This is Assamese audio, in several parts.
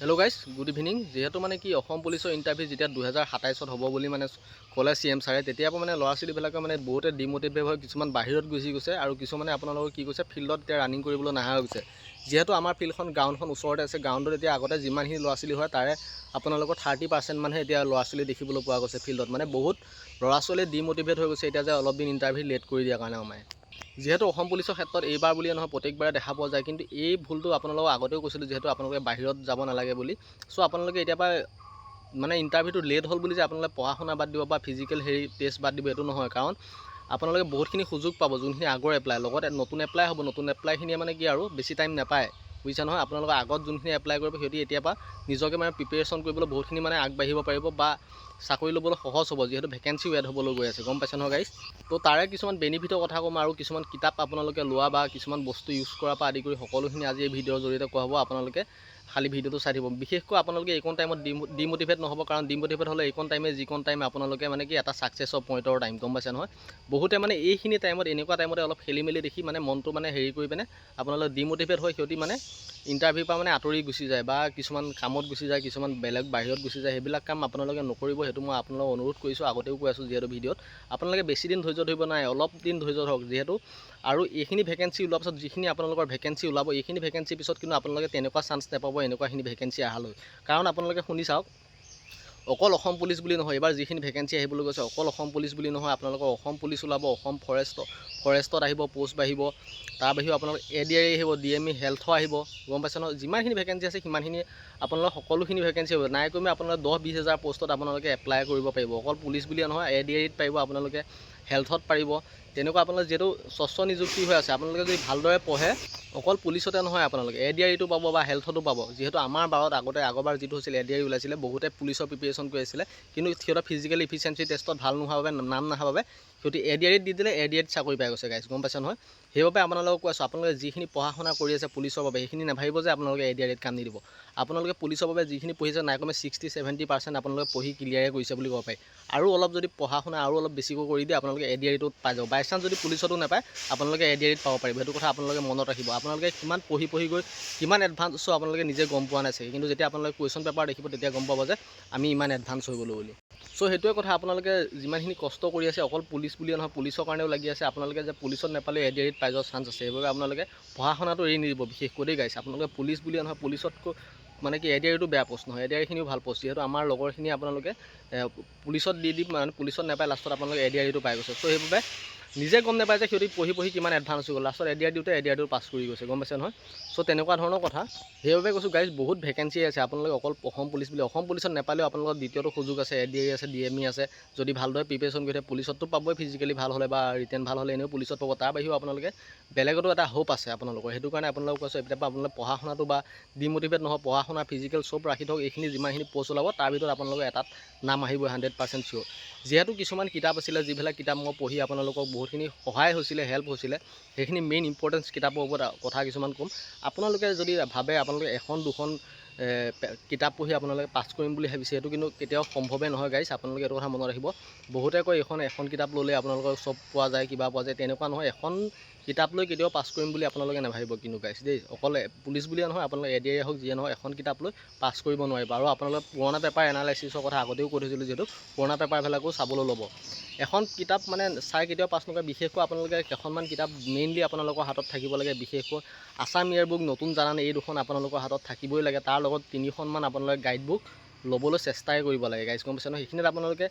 Hello' guys, good evening. যিহেতু মানে কি অসম পুলিচৰ ইণ্টাৰভিউ যেতিয়া 2027 হ'ব বুলি মানে ক'লে CM ছাৰে, তেতিয়াৰ পৰা মানে ল'ৰা ছোৱালীবিলাকে মানে বহুতে ডিম'টিভেট হৈ কিছুমান বাহিৰত গুচি গৈছে আৰু কিছুমানে আপোনালোকৰ কি কৈছে ফিল্ডত এতিয়া ৰানিং কৰিবলৈ নাহা হৈ গৈছে। যিহেতু আমাৰ ফিল্ডখন গ্ৰাউণ্ডখন ওচৰতে আছে, গ্ৰাউণ্ডত এতিয়া আগতে যিমানখিনি ল'ৰা ছোৱালী হয় তাৰে আপোনালোকৰ 30% মানহে এতিয়া ল'ৰা ছোৱালী দেখিবলৈ পোৱা গৈছে ফিল্ডত। মানে বহুত ল'ৰা ছোৱালী ডিম'টিভেট হৈ গৈছে এতিয়া যে অলপ দিন ইণ্টাৰভিউ লেট কৰি দিয়াৰ কাৰণে আমাৰ। যিহেতু অসম পুলিচৰ ক্ষেত্ৰত এইবাৰ বুলিয়ে নহয় প্ৰত্যেকবাৰে দেখা পোৱা যায়, কিন্তু এই ভুলটো আপোনালোকক আগতেও কৈছিলোঁ যিহেতু আপোনালোকে বাহিৰত যাব নালাগে বুলি। চ' আপোনালোকে এতিয়া পৰা মানে ইণ্টাৰভিউটো লেট হ'ল বুলি যে আপোনালোকে পঢ়া শুনা বাদ দিব বা ফিজিকেল টেষ্ট বাদ দিব এইটো নহয়, কাৰণ আপোনালোকে বহুতখিনি সুযোগ পাব যোনখিনি আগৰ এপ্লাই, লগতে নতুন এপ্লাই হ'ব। নতুন এপ্লাইখিনিয়ে মানে কি আৰু বেছি টাইম নাপায়, বুজিছা নহয়। আপোনালোকৰ আগত যোনখিনি এপ্লাই কৰিব সিহঁতি এতিয়াৰ পৰা নিজকে মানে প্ৰিপেৰেশ্যন কৰিবলৈ বহুতখিনি মানে আগবাঢ়িব পাৰিব বা চাকৰি ল'বলৈ সহজ হ'ব, যিহেতু ভেকেঞ্চিও এড হ'বলৈ গৈ আছে, গম পাইছে নহয় গাইজ। তো তাৰে কিছুমান বেনিফিটৰ কথা ক'ম আৰু কিছুমান কিতাপ আপোনালোকে লোৱা বা কিছুমান বস্তু ইউজ কৰাৰ পৰা আদি কৰি সকলোখিনি আজি এই ভিডিঅ'ৰ জৰিয়তে কোৱা হ'ব। আপোনালোকে খালি ভিডিঅ'টো চাই দিব। বিশেষকৈ আপোনালোকে এইকণ টাইমত ডিম'টিভেট নহ'ব, কাৰণ ডিম'টিভেট হ'লে এইকণ টাইমে যিকণ টাইম আপোনালোকে মানে কি এটা ছাকচেছৰ পইণ্টৰ টাইম, গম পাইছে নহয়। বহুতে মানে এইখিনি টাইমত এনেকুৱা টাইমতে অলপ খেলি মেলি দেখি মানে মনটো মানে হেৰি কৰি পিনে আপোনালোকে ডিম'টিভেট হৈ সিহঁতি মানে ইণ্টাৰভিউৰ পৰা মানে আঁতৰি গুচি যায় বা কিছুমান কামত গুচি যায়, কিছুমান বেলেগ বাহিৰত গুচি যায়। সেইবিলাক কাম আপোনালোকে নকৰিব, সেইটো মই আপোনালোকক অনুৰোধ কৰিছোঁ। আগতেও কৈ আছোঁ যিহেতু ভিডিঅ'ত আপোনালোকে বেছি দিন ধৈৰ্য ধৰিব নাই, অলপ দিন ধৈৰ্য ধৰক। যিহেতু আৰু এইখিনি ভেকেঞ্চি ওলোৱাৰ পিছত যিখিনি আপোনালোকৰ ভেকেঞ্চি ওলাব, এইখিনি ভেকেঞ্চিৰ পিছত কিন্তু আপোনালোকে তেনেকুৱা চান্স নাপাব এনেকুৱাখিনি ভেকেঞ্চি আহালৈ। কাৰণ আপোনালোকে শুনি চাওক, অকল অসম পুলিচ বুলি নহয়, এইবাৰ যিখিনি ভেকেঞ্চি আহিবলৈ গৈছে অকল অসম পুলিচ বুলি নহয়, আপোনালোকৰ অসম পুলিচ ওলাব, অসম ফৰেষ্টত আহিব পোষ্ট বাঢ়িব, তাৰ বাহিৰেও আপোনালোকৰ ADRE আহিব, DME হেল্থো আহিব, গম পাইছে নহয়। যিমানখিনি ভেকেঞ্চি আছে সিমানখিনি আপোনালোকৰ সকলোখিনি ভেকেঞ্চি হ'ব। নাই কমেও আপোনালোকে 10-20 হাজাৰ পোষ্টত আপোনালোকে এপ্লাই কৰিব পাৰিব। অকল পুলিচ বুলিয়ে নহয়, ADREত পাৰিব আপোনালোকে, হেল্থত পাৰিব। তেনেকুৱা আপোনালোকে যিহেতু স্বচ্ছ নিযুক্তি হৈ আছে, আপোনালোকে যদি ভালদৰে পঢ়ে অকল পুলিচতে নহয় আপোনালোকে ADREটো পাব বা হেল্থতো পাব। যিহেতু আমাৰ বাৰত আগৰবাৰ যিটো হৈছিল ADRE ওলাইছিলে, বহুতে পুলিচৰ প্ৰিপেৰেশ্যন কৰি আছিলে, কিন্তু সিহঁতৰ ফিজিকেল ইফিচিয়েঞ্চি টেষ্টত ভাল নোহোৱাৰ বাবে, নাম নাহাৰ বাবে সিহঁতি ADREত দি দিলে, ADREত চাকৰি পাই গৈছে গাইজ, গম পাইছে নহয়। সেইবাবে আপোনালোকক কৈ আছোঁ, আপোনালোকে যিখিনি পঢ়া শুনা কৰি আছে পুলিচৰ বাবে, সেইখিনি নাভাবিব যে আপোনালোকে ADREত কাম নিদিব। আপোনালোকে পুলিচৰ বাবে যিখিনি পঢ়িছে নাই কমে 60-70% আপোনালোকে পঢ়ি ক্লিয়াৰে কৰিছে বুলি ক'ব পাৰি। আৰু অলপ যদি পঢ়া শুনা আৰু অলপ বেছিকৈ কৰি দিয়ে আপোনালোকে ADREটোত পাই যাব। বাই চান্স যদি পুলিচতো নাপায় আপোনালোকে ADREত পাব পাৰিব। সেইটো কথা আপোনালোকে মনত ৰাখিব। আপোনালোকে কিমান পঢ়ি গৈ কিমান এডভান্স আপোনালোকে নিজে গম পোৱা নাই চাগে, কিন্তু যেতিয়া আপোনালোকে কুৱেশ্যন পেপাৰ দেখিব তেতিয়া গম পাব যে আমি ইমান এডভান্স হৈ গ'লোঁ বুলি। চ' সেইটোৱে কথা, আপোনালোকে যিমানখিনি কষ্ট কৰি আছে অকল পুলিচ বুলিয়ে নহয়, পুলিচৰ কাৰণেও লাগি আছে, আপোনালোকে যে পুলিচত নাপালে ADREত পাই যোৱাৰ চান্স আছে। সেইবাবে আপোনালোকে পঢ়া শুনাটো এৰি নিদিব, বিশেষকৈ দেই গাইছ। আপোনালোকে পুলিচ বুলিয়ে নহয়, পুলিচতকৈ মানে কি ADREটো বেয়া পোষ্ট নহয়, ADREখিনিও ভাল পোষ্ট। যিহেতু আমাৰ লগৰখিনি আপোনালোকে পুলিচত দি মানে পুলিচত নাপায়, লাষ্টত আপোনালোকে ADREটো পাই গৈছে। চ' সেইবাবে নিজে গম নাপায় যে সিহঁতি পঢ়ি কিমান এডভান্স হৈ গ'ল, লাষ্টত ADRE দিওঁতে ADREটো পাছ কৰি গৈছে, গম পাইছে নহয়। চ' তেনেকুৱা ধৰণৰ কথা। সেইবাবে কৈছোঁ গাইজ, বহুত ভেকেঞ্চি আছে। আপোনালোকে অকল অসম পুলিচ বুলি, অসম পুলিচত নাপালেও আপোনালোকৰ দ্বিতীয়টো সুযোগ আছে, ADRE আছে, DME আছে। যদি ভালদৰে প্ৰিপেৰেশ্যন কৰি থাকে পুলিচততো পাবই, ফিজিকেলি ভাল হ'লে বা ৰিটেন ভাল হ'লে এনেও পুলিচত পাব। তাৰ বাহিৰেও আপোনালোকে বেলেগতো এটা হোপ আছে আপোনালোকৰ। সেইটো কাৰণে আপোনালোকক কৈছোঁ, এতিয়াৰ পৰা আপোনালোকে পঢ়া শুনাটো বা ডিম'টিভেট নহয়, পঢ়া শুনা ফিজিকেল চব ৰাখি থওক। এইখিনি যিমানখিনি পষ্ট ওলাব তাৰ ভিতৰত আপোনালোকে এটাত নাম আহিবই 100% চিয়'ৰ। যিহেতু কিছুমান কিতাপ আছিলে, যিবিলাক কিতাপ মই পঢ়ি আপোনালোকক বহুতখিনি সহায় হৈছিলে, হেল্প হৈছিলে, সেইখিনি মেইন ইম্পৰ্টেঞ্চ কিতাপৰ ওপৰত কথা কিছুমান ক'ম। আপোনালোকে যদি ভাবে আপোনালোকে এখন দুখন কিতাপ পঢ়ি আপোনালোকে পাছ কৰিম বুলি ভাবিছে, সেইটো কিন্তু কেতিয়াও সম্ভৱে নহয় গাইজ। আপোনালোকে এইটো কথা মনত ৰাখিব। বহুতে কয় এখন কিতাপ ল'লে আপোনালোকৰ চব পোৱা যায়, কিবা পোৱা যায়, তেনেকুৱা নহয়। এখন কিতাপ লৈ কেতিয়াও পাছ কৰিম বুলি আপোনালোকে নাভাবিব কিন্তু গাইজ দেই। অকল পুলিচ বুলিয়ে নহয়, আপোনালোকে ADRE হওক যিয়ে নহওক, এখন কিতাপ লৈ পাছ কৰিব নোৱাৰিব। আৰু আপোনালোকে পুৰণা পেপাৰ এনালাইচিছৰ কথা আগতেও কৈ থৈছিলোঁ, যিহেতু পুৰণা পেপাৰবিলাকো চাবলৈ ল'ব। এখন কিতাপ মানে চাই কেতিয়াও পাছ নকৰে। বিশেষকৈ আপোনালোকে কেইখনমান কিতাপ মেইনলি আপোনালোকৰ হাতত থাকিব লাগে, বিশেষকৈ আছাম ইয়েৰ বুক, নতুন জানানে, এই দুখন আপোনালোকৰ হাতত থাকিবই লাগে। তাৰ লগত 3খনমান আপোনালোকে গাইড বুক ল'বলৈ চেষ্টাই কৰিব লাগে গাইজ, গম পাইছে নহয়। সেইখিনিত আপোনালোকে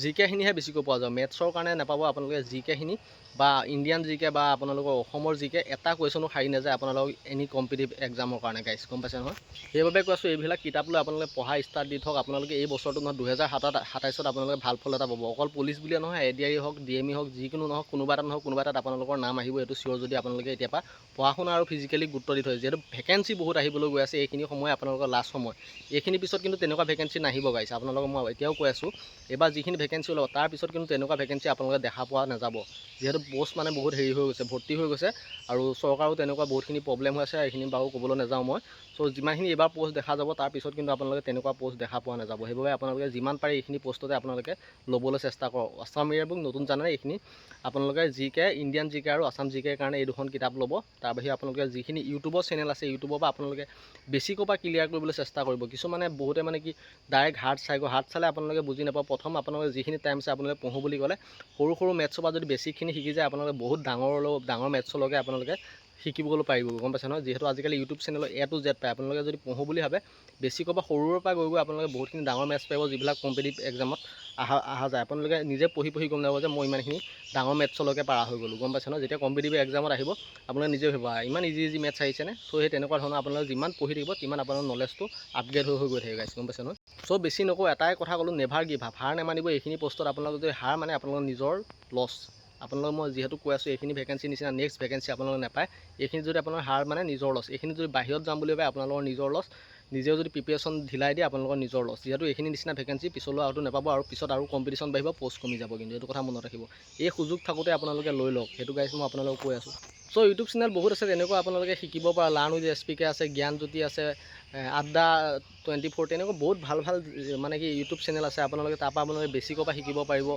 জিকেখিনিহে বেছিকৈ পোৱা যায়, মেথছৰ কাৰণে নাপাব। আপোনালোকে জিকেখিনি বা ইণ্ডিয়ান জিকে বা আপোনালোকৰ অসমৰ জিকে এটা কুৱেশ্যনো সাৰি নাযায় আপোনালোকক এনি কম্পিটিটিভ এক্সামৰ কাৰণে গাইজ, গম পাইছে নহয়। সেইবাবে কৈছোঁ, এইবিলাক কিতাপ লৈ আপোনালোকে পঢ়া ষ্টাৰ্ট দি থওক। আপোনালোকে এই বছৰটো নহয় 2027ত আপোনালোকে ভাল ফল এটা পাব। অকল পুলিচ বুলিয়ে নহয়, ADRE হওক, DME হওক, যিকোনো নহওক, কোনোবা এটাত আপোনালোকৰ নাম আহিব। এইটো চিয়'ৰ যদি আপোনালোকে এতিয়াৰ পৰা পঢ়া শুনা আৰু ফিজিকেলি গুৰুত্ব দি থয়। যিহেতু ভেকেঞ্চি বহুত আহিবলৈ গৈ আছে, এইখিনি সময় আপোনালোকৰ লাষ্ট সময়। এইখিনি পিছত কিন্তু তেনেকুৱা ভেকেঞ্চি নাহিব গাইছ। আপোনালোকক মই এতিয়াও কৈ আছোঁ, এইবাৰ যিখিনি ভেকেঞ্চি ওলাব তাৰপিছত কিন্তু তেনেকুৱা ভেকেঞ্চি আপোনালোকে দেখা পোৱা নাযাব, যিহেতু পোষ্ট মানে বহুত হেৰি হৈ গৈছে, ভৰ্তি হৈ গৈছে, আৰু চৰকাৰো তেনেকুৱা বহুতখিনি প্ৰব্লেম হৈ আছে। এইখিনি বাৰু ক'বলৈ নাযাওঁ মই। চ' যিমানখিনি এইবাৰ পোষ্ট দেখা যাব তাৰপিছত কিন্তু আপোনালোকে তেনেকুৱা পোষ্ট দেখা পোৱা নাযাব। সেইবাবে আপোনালোকে যিমান পাৰে এইখিনি পোষ্টতে আপোনালোকে ল'বলৈ চেষ্টা কৰক। আছাম ইয়াৰবুক, নতুন জানানে, এইখিনি আপোনালোকে জিকে, ইণ্ডিয়ান জিকে আৰু আছাম জিকেৰ কাৰণে এই দুখন কিতাপ ল'ব। তাৰ বাহিৰে আপোনালোকে যিখিনি ইউটিউবৰ চেনেল আছে, ইউটিউবৰ পৰা আপোনালোকে বেছিকৈ পৰা ক্লিয়াৰ কৰিবলৈ চেষ্টা কৰিব। কিছুমানে বহুতে মানে কি ডাইৰেক্ট হাৰ্ড চাই হাৰ্ড চালে আপোনালোকে বুজি নাপাব। প্ৰথম আপোনালোকে যিখিনি টাইম আছে আপোনালোকে পঢ়োঁ বুলি ক'লে সৰু মেথছৰ পৰা যদি বেছিকখিনি শিকি যায় আপোনালোকে বহুত ডাঙৰ মেথছলৈকে আপোনালোকে শিকিবলৈ পাৰিব, গম পাইছে নহয়। যিহেতু আজিকালি ইউটিউব চেনেলৰ A to Z পায়। আপোনালোকে যদি পঢ়োঁ বুলি ভাবে বেছিকৈ পৰা সৰুৰ পৰা গৈ আপোনালোকে বহুতখিনি ডাঙৰ মেথছ পাৰিব, যিবিলাক কম্পিটিটিভ এক্সামত অহা যায়। আপোনালোকে নিজে পঢ়ি গম নাপাব যে মই ইমানখিনি ডাঙৰ মেথছলৈকে পাৰা হৈ গ'লোঁ, গম পাইছে নহয়। যেতিয়া কম্পিটিটিভ এক্সামত আহিব আপোনালোকে নিজে ভাবিব ইমান ইজি মেথছ আহিছেনে। চ' সেই তেনেকুৱা ধৰণৰ আপোনালোকে যিমান পঢ়ি থাকিব তিমান আপোনাৰ নলেজটো আপগ্ৰেড হৈ গৈ থাকে গাইছ, গম পাইছে নহয়। চ' বেছি নকওঁ, এটাই কথা ক'লোঁ, নেভাৰ গিভ আপ, হাৰ নেমানিব। এইখিনি পোষ্টত আপোনালোকে যদি হাৰ মানে আপোনালোকৰ নিজৰ লছ। আপোনালোকক মই যিহেতু কৈ আছোঁ এইখিনি ভেকেঞ্চি নিচিনা নেক্সট ভেকেঞ্চি আপোনালোকে নাপায়। এইখিনি যদি আপোনাৰ হাৰ মানে নিজৰ লছ, এইখিনি যদি বাহিৰত যাম বুলি ভাবে আপোনালোকৰ নিজৰ লছ। নিজেও যদি প্ৰিপেৰেশ্যন ঢিলাই দিয়ে আপোনালোকৰ নিজৰ লছ, যিহেতু এইখিনি নিচিনা ভেকেঞ্চি পিছলৈ আৰু নাপাব, আৰু পিছত আৰু কম্পিটিশ্যন বাঢ়িব, পোষ্ট কমি যাব। কিন্তু এইটো কথা মনত ৰাখিব, এই সুযোগ থাকোঁতে আপোনালোকে লৈ লওক। সেইটো গাইছ মই আপোনালোকক কৈ আছোঁ। চ' ইউটিউব চেনেল বহুত আছে তেনেকুৱা আপোনালোকে শিকিব পৰা। লাৰ্ণ উইথ SPK আছে, জ্ঞানজ্যোতি আছে, আড্ডা 24, তেনেকুৱা বহুত ভাল মানে কি ইউটিউব চেনেল আছে। আপোনালোকে তাৰপৰা আপোনালোকে বেছিকৈ পৰা শিকিব পাৰিব।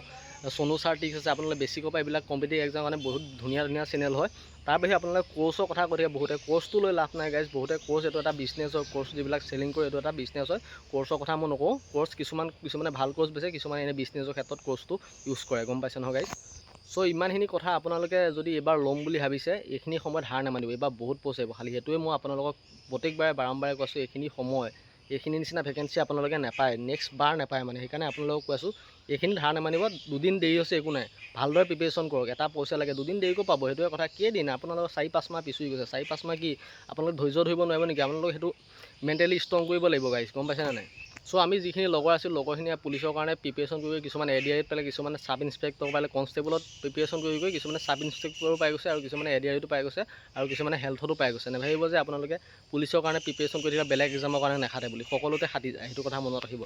সোনু ছাৰ টিক্স আছে, আপোনালোকে বেছিকৈ পৰা এইবিলাক কম্পিটিটিভ এক্সাম কাৰণে বহুত ধুনীয়া চেনেল হয়। তাৰ বাহিৰে আপোনালোকে কোৰ্চৰ কথা কৈ থাকে বহুতে, কোৰ্চটো লৈ লাভ নাই গাইজ। বহুতে কোৰ্চ এইটো এটা বিজনেছ হয়, কোৰ্চ যিবিলাক চেলিং কৰে এইটো এটা বিজনেছ হয়। কোৰ্চৰ কথা মই নকওঁ, কোৰ্চ কিছুমানে ভাল কোৰ্চ বেছে, কিছুমানে এনে বিজনেছৰ ক্ষেত্ৰত কোৰ্চটো ইউজ কৰে, গম পাইছে নহয় গাইজ। চ' ইমানখিনি কথা আপোনালোকে যদি এইবাৰ ল'ম বুলি ভাবিছে এইখিনি সময়ত হাৰ নামানিব। এইবাৰ বহুত পোষ্ট আহিব, খালি সেইটোৱে মই আপোনালোকক প্ৰত্যেকবাৰে বাৰম্বাৰে কৈছোঁ, এইখিনি নিচিনা ভেকেঞ্চি আপোনালোকে নাপায়, নেক্সট বাৰ নাপায় মানে। সেইকাৰণে আপোনালোকক কৈ আছোঁ এইখিনিত হাৰ নামানিব। দুদিন দেৰি হৈছে একো নাই, ভালদৰে প্ৰিপেৰেশ্যন কৰক। এটা পইচা লাগে, দুদিন দেৰিকৈ পাব, সেইটোৱে কথা। কেইদিন আপোনালোকৰ 4-5 মাহ পিছুৰি গৈছে, 4-5 মাহ কি আপোনালোকে ধৈৰ্য ধৰিব নোৱাৰিব নেকি? আপোনালোকে সেইটো মেণ্টেলি ষ্ট্ৰং কৰিব লাগিব গাইজ, গম পাইছেনে নাই। চ' আমি যিখিনি লগৰ আছিলোঁ, লগৰখিনিয়ে পুলিচৰ কাৰণে প্ৰিপেৰেশ্যন কৰি কিছুমানে ADREত পালে, কিছুমানে চাব ইনস্পেক্টৰ পালে, কনষ্টেবলত প্ৰিপেৰেশ্যন কৰি কিছুমানে চাব ইনস্পেক্টৰো পাই গৈছে, আৰু কিছুমানে ADREতো পাই গৈছে, আৰু কিছুমানে হেল্থতো পাই গৈছে। নেভাবিব যে আপোনালোকে পুলিচৰ কাৰণে প্ৰিপেৰেশ্যন কৰি থকা বেলেগ এক্সামৰ কাৰণে নাখাতে বুলি, সকলোতে খাটি যায়, সেইটো কথা মনত ৰাখিব।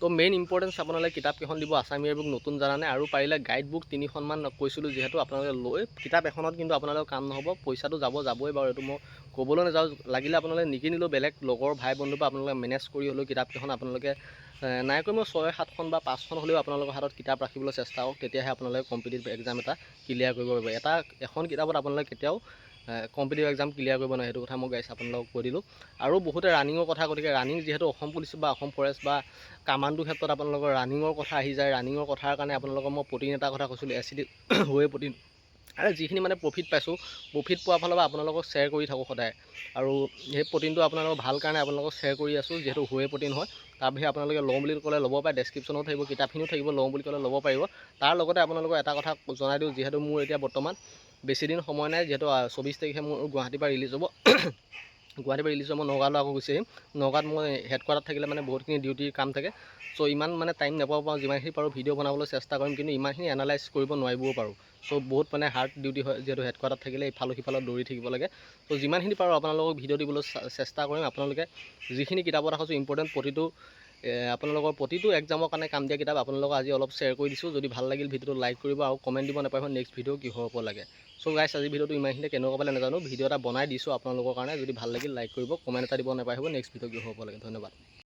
তো মেইন ইম্পৰ্টেঞ্চ আপোনালোকে কিতাপকেইখন দিব, আছাম ইয়াৰবুক, নতুন জানানে, আৰু পাৰিলে গাইড বুক 3খনমান কৈছিলোঁ, যিহেতু আপোনালোকে লৈ কিতাপ এখনত কিন্তু আপোনালোকৰ কাম নহ'ব, পইচাটো যাবই বাৰু, এইটো মই ক'বলৈ নাযাওঁ। লাগিলে আপোনালোকে নিকিনিলেও বেলেগ লগৰ ভাই বন্ধুৰ পৰা আপোনালোকে মেনেজ কৰি হ'লেও কিতাপকেইখন আপোনালোকে নাই কমেও 6-7খন বা 5খন হ'লেও আপোনালোকৰ হাতত কিতাপ ৰাখিবলৈ চেষ্টা কৰক। তেতিয়াহে আপোনালোকে কম্পিটিটিভ এক্সাম এটা ক্লিয়াৰ কৰিব পাৰিব। এখন কিতাপত আপোনালোকে কেতিয়াও কম্পিটিটিভ এক্সাম ক্লিয়াৰ কৰিব নোৱাৰে, সেইটো কথা মই গাইছ আপোনালোকক কৈ দিলোঁ। আৰু বহুতে ৰানিঙৰ কথা, গতিকে ৰানিং যিহেতু অসম পুলিচ বা অসম ফৰেষ্ট বা কামাণ্ডো ক্ষেত্ৰত আপোনালোকৰ ৰানিঙৰ কথা আহি যায়। ৰানিঙৰ কথাৰ কাৰণে আপোনালোকক মই প্ৰটিন এটা কথা কৈছিলোঁ, এচিডিক ৱে প্ৰটিন। আৰু যিখিনি মানে প্ৰফিট পাইছোঁ, প্ৰফিট পোৱাৰ ফালৰ পৰা আপোনালোকক শ্বেয়াৰ কৰি থাকোঁ সদায়, আৰু সেই প্ৰটিনটো আপোনালোকৰ ভাল কাৰণে আপোনালোকক শ্বেয়াৰ কৰি আছোঁ, যিহেতু ৱে প্ৰটিন হয়। তাৰ বাহিৰে আপোনালোকে লওঁ বুলি ক'লে ল'ব পাৰে, ডেছক্ৰিপশ্যনত থাকিব, কিতাপখিনিও থাকিব, লওঁ বুলি ক'লে ল'ব পাৰিব। তাৰ লগতে আপোনালোকক এটা কথা জনাই দিওঁ, যিহেতু মোৰ এতিয়া বৰ্তমান বেছিদিন সময় নাই, যিহেতু 24 তাৰিখে মোৰ গুৱাহাটীৰ পৰা ৰিলিজ হ'ব। মই নগাঁৱলৈ আকৌ গুচি আহিম। নগাঁৱত মই হেডকোৱাৰ্টাৰত থাকিলে মানে বহুতখিনি ডিউটিৰ কাম থাকে। চ' ইমান মানে টাইম নাপাব পাৰোঁ, যিমানখিনি পাৰোঁ ভিডিঅ' বনাবলৈ চেষ্টা কৰিম, কিন্তু ইমানখিনি এনালাইজ কৰিব নোৱাৰিবও পাৰোঁ। চ' বহুত মানে হাৰ্ড ডিউটি হয়, যিহেতু হেডকোৱাৰ্টাৰত থাকিলে ইফালে সিফালে দৌৰি থাকিব লাগে। ত' যিমানখিনি পাৰোঁ আপোনালোকক ভিডিঅ' দিবলৈ চেষ্টা কৰিম। আপোনালোকে যিখিনি কিতাপত ৰাখিছোঁ ইম্পৰ্টেণ্ট, আপোনালোকৰ প্ৰতিটো এক্সামৰ কাৰণে কাম দিয়া কিতাপ আপোনালোকক আজি অলপ শ্বেয়াৰ কৰি দিছোঁ। যদি ভাল লাগিল ভিডিঅ'টো লাইক কৰিব, আৰু কমেণ্ট দিব নাপাহৰিব নেক্সট ভিডিঅ' কিহৰ ওপৰত লাগে। চ' গাইছ আজি ভিডিঅ'টো ইমানখিনিতে, কেনেকুৱা পালে নাজানো, ভিডিঅ' এটা বনাই দিছোঁ আপোনালোকৰ কাৰণে। যদি ভাল লাগিল লাইক কৰিব, কমেণ্ট এটা দিব নাপাহৰিব নেক্সট ভিডিঅ' কিহৰ ওপৰত লাগে। ধন্যবাদ।